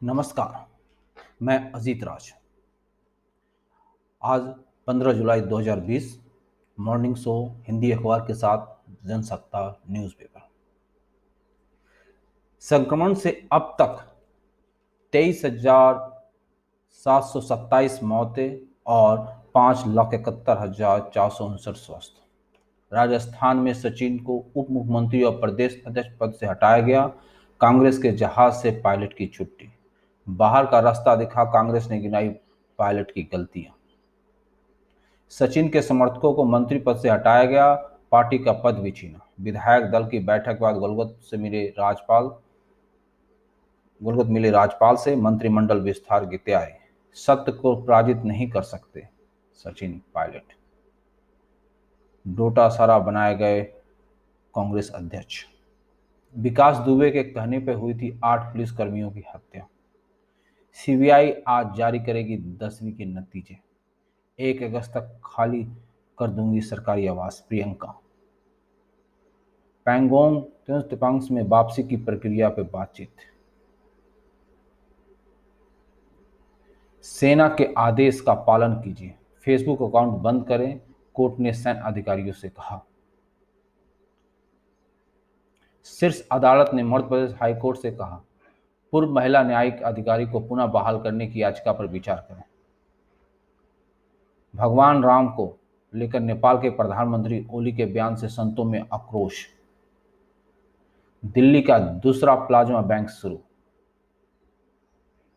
नमस्कार। मैं अजीत राज। आज 15 जुलाई 2020 मॉर्निंग शो हिंदी अखबार के साथ जनसत्ता न्यूज़पेपर। संक्रमण से अब तक 23,727 मौतें और 5,71,459 स्वस्थ। राजस्थान में सचिन को उप मुख्यमंत्री और प्रदेश अध्यक्ष पद से हटाया गया। कांग्रेस के जहाज से पायलट की छुट्टी। बाहर का रास्ता दिखा, कांग्रेस ने गिनाई पायलट की गलतियां। सचिन के समर्थकों को मंत्री पद से हटाया गया, पार्टी का पद भी छीना। विधायक दल की बैठक के बाद गोलगत मिले राजपाल से मंत्रिमंडल विस्तार की तैयारी। सत्य को पराजित नहीं कर सकते सचिन पायलट। डोटासरा बनाए गए कांग्रेस अध्यक्ष। विकास दुबे के कहने पर हुई थी 8 पुलिसकर्मियों की हत्या। सीबीआई आज जारी करेगी 10वीं के नतीजे। 1 अगस्त तक खाली कर दूंगी सरकारी आवास, प्रियंका। पैंगोंग त्सोंग में वापसी की प्रक्रिया पर बातचीत। सेना के आदेश का पालन कीजिए, फेसबुक अकाउंट बंद करें, कोर्ट ने सैन्य अधिकारियों से कहा। शीर्ष अदालत ने मध्य प्रदेश हाईकोर्ट से कहा, पूर्व महिला न्यायिक अधिकारी को पुनः बहाल करने की याचिका पर विचार करें। भगवान राम को लेकर नेपाल के प्रधानमंत्री ओली के बयान से संतों में आक्रोश। दिल्ली का दूसरा प्लाज्मा बैंक शुरू।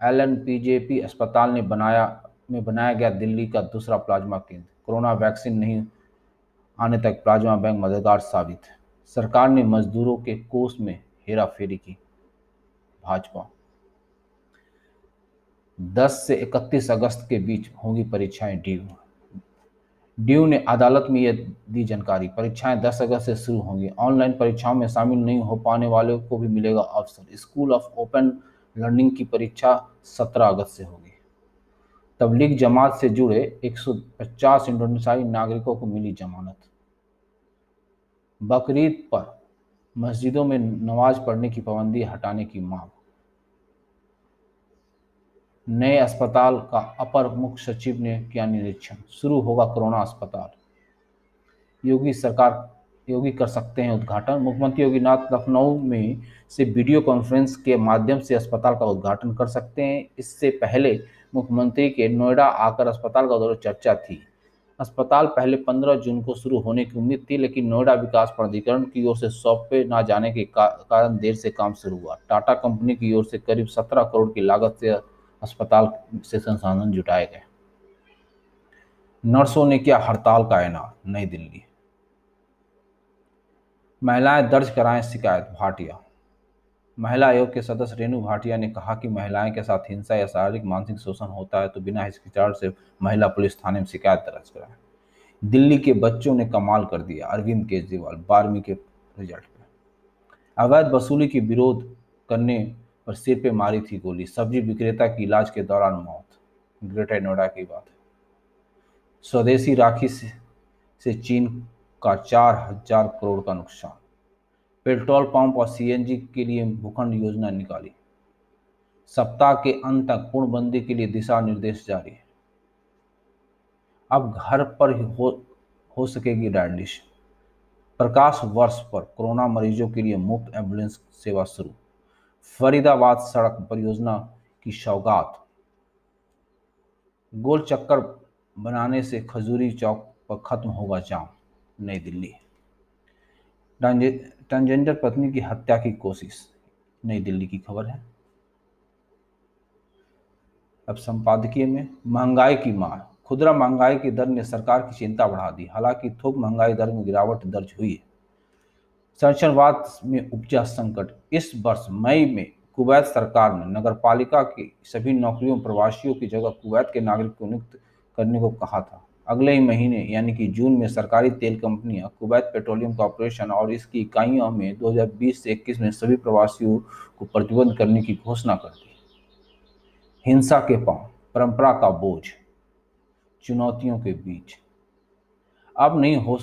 एलएनपीजेपी अस्पताल में बनाया गया दिल्ली का दूसरा प्लाज्मा केंद्र। कोरोना वैक्सीन नहीं आने तक प्लाज्मा बैंक मददगार साबित। सरकार ने मजदूरों के कोष में हेराफेरी की। भाजपा 10 से 31 अगस्त के बीच होंगी परीक्षाएं। ड्यू ने अदालत में यह दी जानकारी। परीक्षाएं 10 अगस्त से शुरू होंगी। ऑनलाइन परीक्षाओं में शामिल नहीं हो पाने वालों को भी मिलेगा अवसर। स्कूल ऑफ ओपन लर्निंग की परीक्षा 17 अगस्त से होगी। तबलीग जमात से जुड़े 150 इंडोनेशियाई नागरिकों को मिली जमानत। बकरीद पर मस्जिदों में नमाज पढ़ने की पाबंदी हटाने की मांग। नए अस्पताल का अपर मुख्य सचिव ने किया निरीक्षण। शुरू होगा कोरोना अस्पताल। योगी कर सकते हैं उद्घाटन। मुख्यमंत्री योगीनाथ लखनऊ में से वीडियो कॉन्फ्रेंस के माध्यम से अस्पताल का उद्घाटन कर सकते हैं। इससे पहले मुख्यमंत्री के नोएडा आकर अस्पताल का दौरे चर्चा थी। अस्पताल पहले 15 जून को शुरू होने की उम्मीद थी, लेकिन नोएडा विकास प्राधिकरण की ओर से सौंपे न जाने के कारण देर से काम शुरू हुआ। टाटा कंपनी की ओर से करीब 17 करोड़ की लागत से अस्पताल से संसाधन जुटाए गए। नर्सों ने किया हड़ताल का ऐलान। नई दिल्ली। महिलाएं दर्ज कराएं शिकायत। भाटिया। महिला आयोग के सदस्य रेणु भाटिया ने कहा कि महिलाएं के साथ हिंसा या शारीरिक मानसिक शोषण होता है तो बिना हिचकिचाहट से महिला पुलिस थाने में शिकायत दर्ज कराएं। दिल्ली के बच्चों ने कमाल कर दिया। अरविंद केजरीवाल 12वीं के रिजल्ट पे। अवैध वसूली की विरोध करने पर सिर पे मारी थी गोली। सब्जी विक्रेता की इलाज के दौरान मौत। ग्रेटर नोएडा की बात है। स्वदेशी राखी से चीन का 4,000 करोड़ का नुकसान। पेट्रोल पंप और सीएनजी के लिए भूखंड योजना निकाली। सप्ताह के अंत तक पूर्णबंदी के लिए दिशा निर्देश जारी। अब घर पर ही हो सकेगी डायलिसिस। प्रकाश वर्ष पर कोरोना मरीजों के लिए मुफ्त एम्बुलेंस सेवा शुरू। फरीदाबाद सड़क परियोजना की सौगात। गोल चक्कर बनाने से खजूरी चौक पर खत्म होगा जाम। नई दिल्ली। ट्रांसजेंडर पत्नी की हत्या की कोशिश। नई दिल्ली की खबर है। अब संपादकीय में महंगाई की मार। खुदरा महंगाई की दर ने सरकार की चिंता बढ़ा दी। हालांकि थोक महंगाई दर में गिरावट दर्ज हुई है। संरक्षणवाद में उपजा संकट। इस वर्ष मई में कुवैत सरकार ने नगरपालिका की सभी नौकरियों में प्रवासियों की जगह कुवैत के नागरिक को नियुक्त करने को कहा था। अगले ही महीने यानी कि जून में सरकारी तेल कंपनियां कुवैत पेट्रोलियम कॉर्पोरेशन और इसकी इकाइयों में 2020 से 21 में सभी प्रवासियों को प्रतिबंध करने की घोषणा कर दी। हिंसा के पांव, परंपरा का बोझ, चुनौतियों के बीच। अब नहीं हो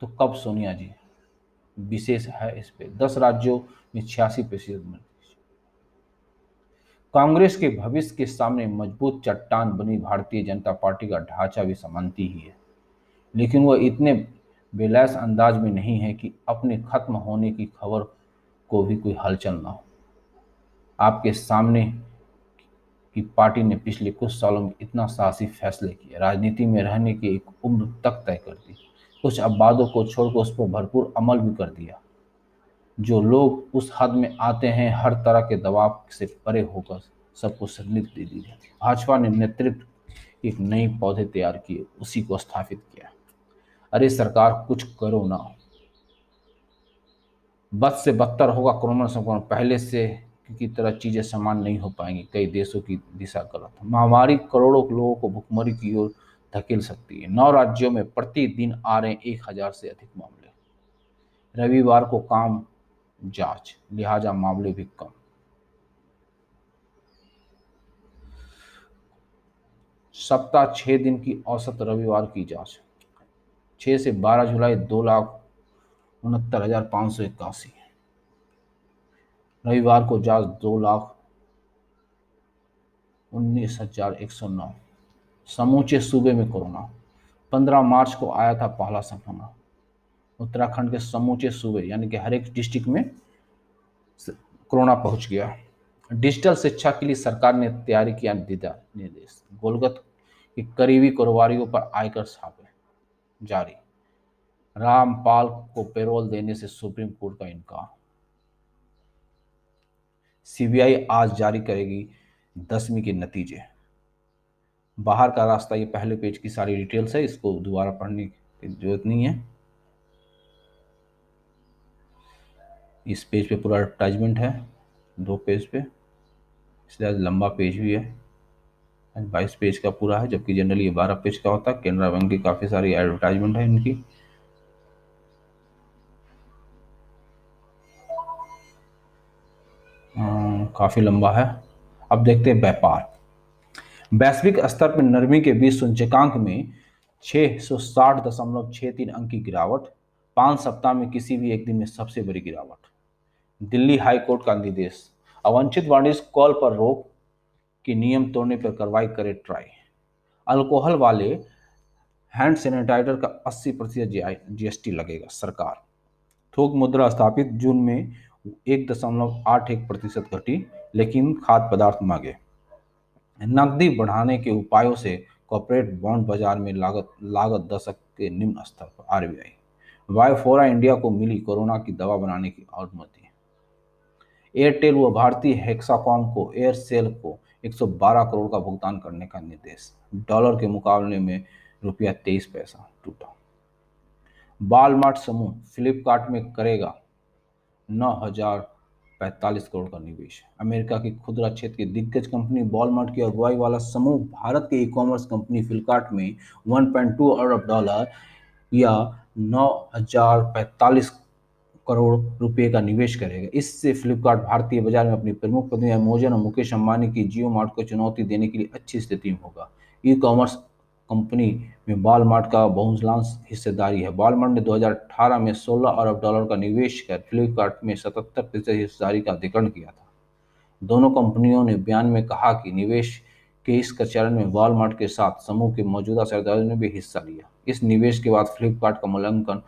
तो कब, सोनिया जी। विशेष है इस पे 10 राज्यों में 86%। कांग्रेस के भविष्य के सामने मजबूत चट्टान बनी भारतीय जनता पार्टी का ढांचा भी समानती ही है, लेकिन वह इतने बेलैस अंदाज में नहीं है कि अपने खत्म होने की खबर को भी कोई हलचल ना हो। आपके सामने की पार्टी ने पिछले कुछ सालों में इतना साहसी फैसले किए, राजनीति में रहने की एक उम्र तक तय कर दी, कुछ अपवादों को छोड़कर उस पर भरपूर अमल भी कर दिया। जो लोग उस हद में आते हैं, हर तरह के दबाव से परे होकर सबको संगीत दे दी जाती है। भाजपा ने नेतृत्व की एक नई पौधे तैयार किए, उसी को स्थापित किया। अरे सरकार कुछ करो ना, बद से बदतर होगा कोरोना संक्रमण, पहले से की तरह चीजें समान नहीं हो पाएंगी। कई देशों की दिशा गलत है। महामारी करोड़ों लोगों को भुखमरी की ओर धकेल सकती है। 9 राज्यों में प्रतिदिन आ रहे 1,000 से अधिक मामले। रविवार को काम जांच, लिहाजा मामले भी कम। सप्ताह 6 दिन की औसत रविवार की जांच 6 से 12 जुलाई 2,69,581। रविवार को जांच 2,19,109। समूचे सूबे में कोरोना। 15 मार्च को आया था पहला संक्रमण। उत्तराखंड के समूचे सूबे यानी कि हर एक डिस्ट्रिक्ट में कोरोना पहुंच गया। डिजिटल शिक्षा के लिए सरकार ने तैयारी किया दिशा निर्देश। गोलगत के करीबी कारोबारियों पर आयकर छापे जारी। रामपाल को पैरोल देने से सुप्रीम कोर्ट का इनकार। सीबीआई आज जारी करेगी 10वीं के नतीजे। बाहर का रास्ता, ये पहले पेज की सारी डिटेल्स है, इसको दोबारा पढ़ने की जरूरत नहीं है। इस पेज पे पूरा एडवर्टाइजमेंट है, 2 पेज पे, इसलिए आज लंबा पेज भी है। 22 पेज का पूरा है, जबकि जनरली ये 12 पेज का होता है। केनरा बैंक की काफ़ी सारी एडवर्टाइजमेंट है इनकी। काफ़ी लंबा है। अब देखते हैं व्यापार। वैश्विक स्तर पर नरमी के बीच सूचकांक में 660.63 अंक की गिरावट। 5 सप्ताह में किसी भी एक दिन में सबसे बड़ी गिरावट। दिल्ली हाई कोर्ट का निर्देश, अवांछित वाणिज्य कॉल पर रोक के नियम तोड़ने पर कार्रवाई करे ट्राई। अल्कोहल वाले हैंड सैनिटाइजर का 80% जीएसटी लगेगा। सरकार थोक मुद्रा स्थापित, जून में 1.81% घटी, लेकिन खाद्य पदार्थ मांगे। नकदी बढ़ाने के उपायों से कॉर्पोरेट बॉन्ड बाजार में लागत लागत दशक के निम्न स्तर पर। आरबीआई वायफोरा इंडिया को मिली कोरोना की दवा बनाने की अनुमति। एयरटेल व भारतीय हेक्साकॉम को एयरसेल को 112 करोड़ का भुगतान करने का निर्देश। डॉलर के मुकाबले में रुपया 23 पैसा टूटा। वॉलमार्ट समूह फ्लिपकार्ट में करेगा 9,045 करोड़ का निवेश। अमेरिका की खुदरा क्षेत्र की दिग्गज कंपनी वॉलमार्ट की अगुवाई वाला समूह भारत के ई कॉमर्स कंपनी फ्लिपकार्ट में 1.2 अरब डॉलर या 9,045 करोड़ रुपए का निवेश करेगा। इससे फ्लिपकार्ट भारतीय बाजार में अपनी प्रमुख कंपनी अमेजन और मुकेश अंबानी की जियो मार्ट को चुनौती देने के लिए अच्छी स्थिति में होगा। ई कॉमर्स कंपनी में वॉलमार्ट का बहुलांश हिस्सेदारी है। वॉलमार्ट ने 2018 में 16 अरब डॉलर का निवेश कर फ्लिपकार्ट में 77% हिस्सेदारी का अधिग्रहण किया था। दोनों कंपनियों ने बयान में कहा कि निवेश के इस चरण में वॉलमार्ट के साथ समूह के मौजूदा शेयरधारकों ने भी हिस्सा लिया। इस निवेश के बाद फ्लिपकार्ट का मूल्यांकन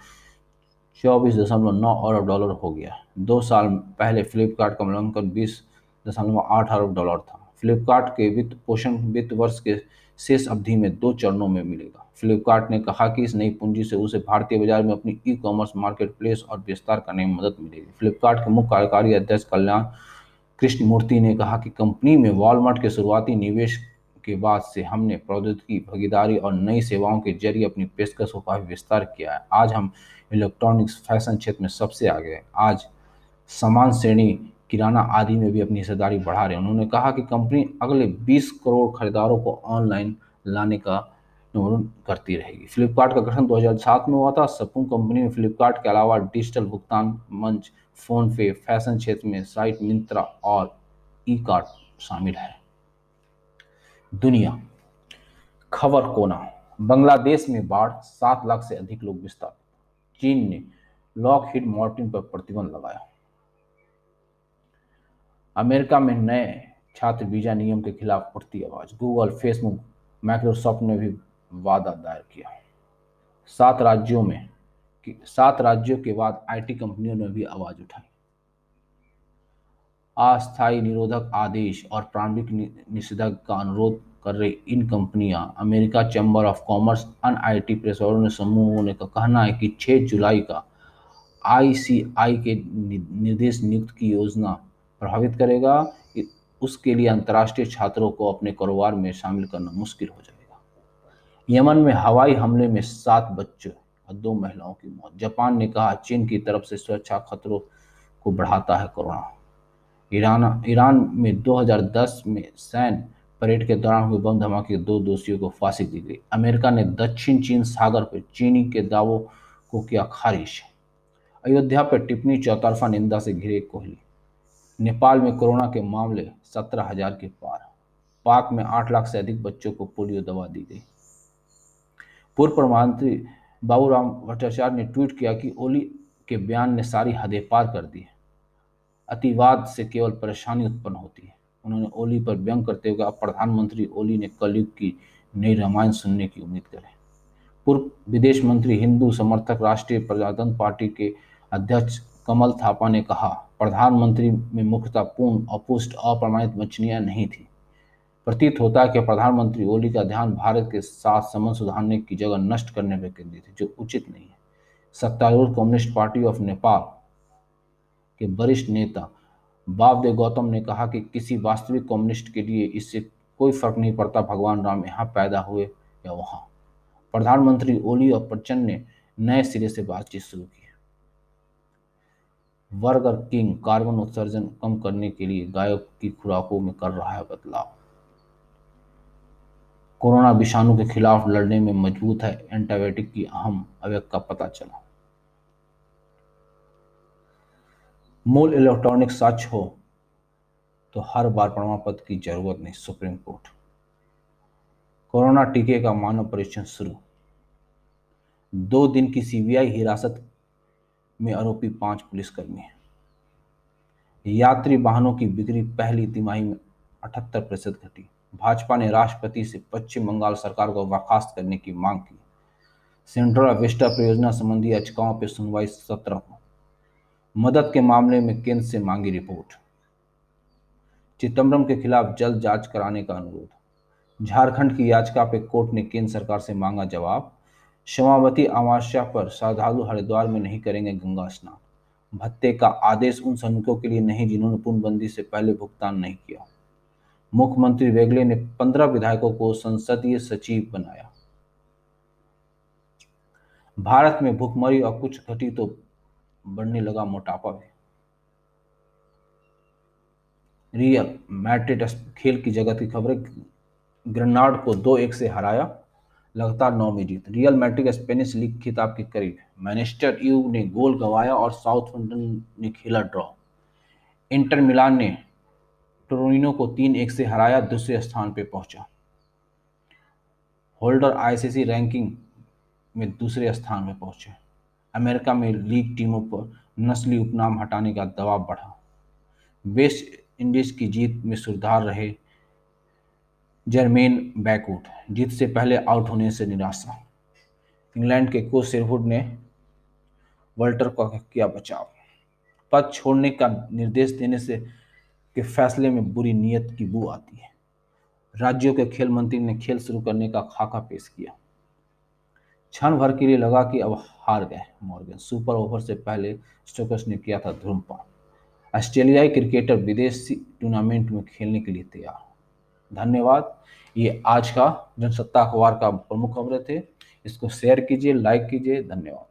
24.9 अरब डॉलर हो गया। 2 साल पहले फ्लिपकार्ट का मूल्यांकन 20.8 अरब डॉलर था। फ्लिपकार्ट के वित्त पोषण वित्त वर्ष के शेष अवधि में 2 चरणों में मिलेगा। फ्लिपकार्ट ने कहा कि इस नई पूंजी से उसे भारतीय बाजार में अपनी ई कॉमर्स मार्केट प्लेस और विस्तार करने में मदद मिलेगी। फ्लिपकार्ट के मुख्य कार्यकारी अध्यक्ष कल्याण कृष्णमूर्ति ने कहा कि कंपनी में वॉलमार्ट के शुरुआती निवेश के बाद से हमने प्रौद्योगिकी भागीदारी और नई सेवाओं के जरिए अपनी पेशकश को काफी विस्तार किया है। आज हम इलेक्ट्रॉनिक्स, फैशन क्षेत्र में सबसे आगे हैं। आज सामान श्रेणी, किराना आदि में भी अपनी हिस्सेदारी बढ़ा रहे हैं। उन्होंने कहा कि कंपनी अगले 20 करोड़ खरीदारों को ऑनलाइन लाने का निर्माण करती रहेगी। फ्लिपकार्ट का गठन 2007 में हुआ था। संपूर्ण कंपनी में फ्लिपकार्ट के अलावा डिजिटल भुगतान मंच फोन पे, फैशन क्षेत्र में साइट मिंत्रा और ई कार्ट शामिल है। दुनिया खबर कोना। बांग्लादेश में बाढ़, 7 लाख से अधिक लोग विस्थापित। चीन ने लॉकहीड मार्टिन पर प्रतिबंध लगाया। अमेरिका में नए छात्र वीजा नियम के खिलाफ उठती आवाज। गूगल, फेसबुक, माइक्रोसॉफ्ट ने भी वादा दायर किया। 7 राज्यों में 7 राज्यों के बाद आईटी कंपनियों ने भी आवाज उठाई। अस्थायी निरोधक आदेश और प्रारंभिक निषेधाज्ञा का अनुरोध कर रही इन कंपनियां अमेरिका चैम्बर ऑफ कॉमर्स, अन्य आईटी पेशेवरों ने समूहों ने का कहना है कि 6 जुलाई का आईसीआई के निर्देश नियुक्त की योजना प्रभावित करेगा। उसके लिए अंतर्राष्ट्रीय छात्रों को अपने कारोबार में शामिल करना मुश्किल हो जाएगा। यमन में हवाई हमले में 7 बच्चों और 2 महिलाओं की मौत। जापान ने कहा चीन की तरफ से सुरक्षा खतरों को बढ़ाता है कोरोना। ईरान में 2010 में सैन्य परेड के दौरान हुए बम धमाके के 2 दोषियों को फांसी दी गई। अमेरिका ने दक्षिण चीन सागर पर चीनी के दावों को किया खारिज। अयोध्या पर टिप्पणी चौतरफा निंदा से घिरे कोहली। नेपाल में कोरोना के मामले 17,000 के पार। पाक में 8 लाख से अधिक बच्चों को पोलियो दवा दी गई। पूर्व प्रधानमंत्री बाबूराम भट्टाचार्य ने ट्वीट किया कि ओली के बयान ने सारी हदें पार कर दी। अतिवाद से केवल परेशानी उत्पन्न होती है। उन्होंने ओली पर व्यंग करते हुए कहा, प्रधानमंत्री ओली ने कलयुग की नई रामायण सुनने की उम्मीद करें। पूर्व विदेश मंत्री, हिंदू समर्थक राष्ट्रीय प्रजातंत्र पार्टी के अध्यक्ष कमल थापा ने कहा, प्रधानमंत्री में मुख्यतः पूर्ण, अपुष्ट, अप्रमाणित मछलियां नहीं थी। प्रतीत होता है कि प्रधानमंत्री ओली का ध्यान भारत के साथ संबंध सुधारने की जगह नष्ट करने पर केंद्रित है, जो उचित नहीं है। सत्तारूढ़ कम्युनिस्ट पार्टी ऑफ नेपाल के वरिष्ठ नेता वामदेव गौतम ने कहा कि किसी वास्तविक कम्युनिस्ट के लिए इससे कोई फर्क नहीं पड़ता भगवान राम यहाँ पैदा हुए या वहां। प्रधानमंत्री ओली और प्रचंड ने नए सिरे से बातचीत शुरू की। बर्गर किंग कार्बन उत्सर्जन कम करने के लिए गायों की खुराकों में कर रहा है बदलाव। कोरोना विषाणु के खिलाफ लड़ने में मजबूत है एंटीबायोटिक की अहम अवयव का पता चला। मूल इलेक्ट्रॉनिक साक्ष्य हो तो हर बार प्रमाण पत्र की जरूरत नहीं, सुप्रीम कोर्ट। कोरोना टीके का मानव परीक्षण शुरू। 2 दिन की सीबीआई हिरासत में आरोपी 5 पुलिसकर्मी। यात्री वाहनों की बिक्री पहली तिमाही में 78% घटी। भाजपा ने राष्ट्रपति से पश्चिम बंगाल सरकार को बर्खास्त करने की मांग की। सेंट्रल विस्टा परियोजना संबंधी याचिकाओं पर सुनवाई 17 को। मदद के मामले में केंद्र से मांगी रिपोर्ट। चिदम्बरम के खिलाफ जल्द जांच कराने का अनुरोध। झारखंड की याचिका पर कोर्ट ने केंद्र सरकार से मांगा जवाब। क्षमावती अमावस्या पर श्रद्धालु हरिद्वार में नहीं करेंगे गंगा स्नान। भत्ते का आदेश उन श्रमिकों के लिए नहीं जिन्होंने पूर्णबंदी से पहले भुगतान नहीं किया। मुख्यमंत्री वेगले ने 15 विधायकों को संसदीय सचिव बनाया। भारत में भूखमरी और कुछ घटी तो बढ़ने लगा मोटापा भी। रियल मैड्रिड खेल की जगत की खबरें। ग्रेनाड को 2-1 से हराया, लगातार 9वीं जीत। रियल मैड्रिड स्पेनिश लीग खिताब के करीब। मैनचेस्टर यू ने गोल गंवाया और साउथहैम्पटन ने खेला ड्रॉ। इंटर मिलान ने टोरिनो को 3-1 से हराया, दूसरे स्थान पर पहुंचा। होल्डर आईसीसी रैंकिंग में दूसरे स्थान में पहुंचे। अमेरिका में लीग टीमों पर नस्ली उपनाम हटाने का दबाव बढ़ा। वेस्ट इंडीज की जीत में सुधार रहे जर्मेन बैकवुड, जीत से पहले आउट होने से निराशा। इंग्लैंड के कोच शेरवुड ने वॉल्टर का किया बचाव। पद छोड़ने का निर्देश देने से के फैसले में बुरी नीयत की बू आती है। राज्यों के खेल मंत्री ने खेल शुरू करने का खाका पेश किया। क्षण भर के लिए लगा कि अब हार गए मॉर्गन। सुपर ओवर से पहले स्टोक्स ने किया था धूम्रपान। ऑस्ट्रेलियाई क्रिकेटर विदेशी टूर्नामेंट में खेलने के लिए तैयार। धन्यवाद। ये आज का जनसत्ता अखबार का प्रमुख खबरें थे। इसको शेयर कीजिए, लाइक कीजिए। धन्यवाद।